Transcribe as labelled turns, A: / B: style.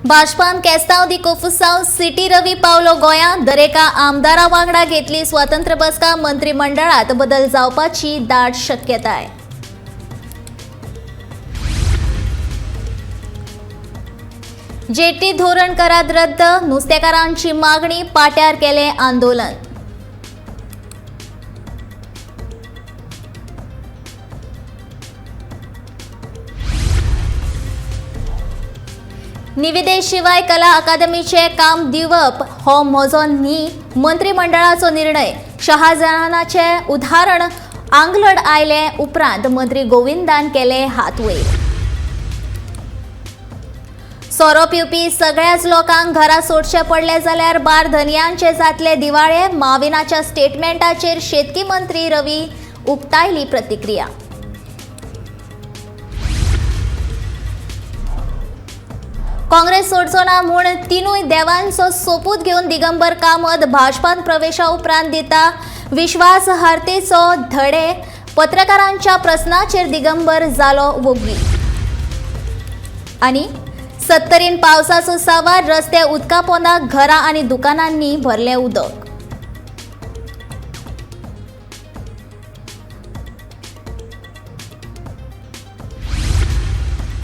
A: भाजपान केस्तांव दिकोफुसांव सिटी रवी पावलो गोंयांत दरेका आमदारा वांगडा घेतली स्वतंत्र बसका मंत्रिमंडळात बदल जावपाची दाट शक्यताय। जेटी धोरण करात रद्द, नुस्तेकारांची मागणी, पाट्यार केले आंदोलन। निविदे शिवाय कला अकादमीचे काम दिवप हो म्हजो न्ही, मंत्रिमंडळाचो निर्णय। शहाजहानाचे उदाहरण आंगलड आयले उपरांत मंत्री गोविंदान केले हात वयर। सोरो पिवपी सगळ्याच लोकांक घरा सोडचे पडले जाल्यार बारधनियांचे जातले दिवाळे, माविनाच्या स्टेटमेंटाचेर शेतकी मंत्री रवी उक्तायली प्रतिक्रिया। काँग्रेस सोडचो ना म्हूण तिनूय देवांचो सोपूत घेवन दिगंबर कामत भाजपांत प्रवेशा उपरांत दिता विश्वासहार्तेचो धडे, पत्रकारांच्या प्रस्नाचेर दिगंबर जालो वोग्गी। आनी 70 पावसाचो सावार, रस्ते उदका पोंदाक, घरां आनी दुकानांनी भरले उदक।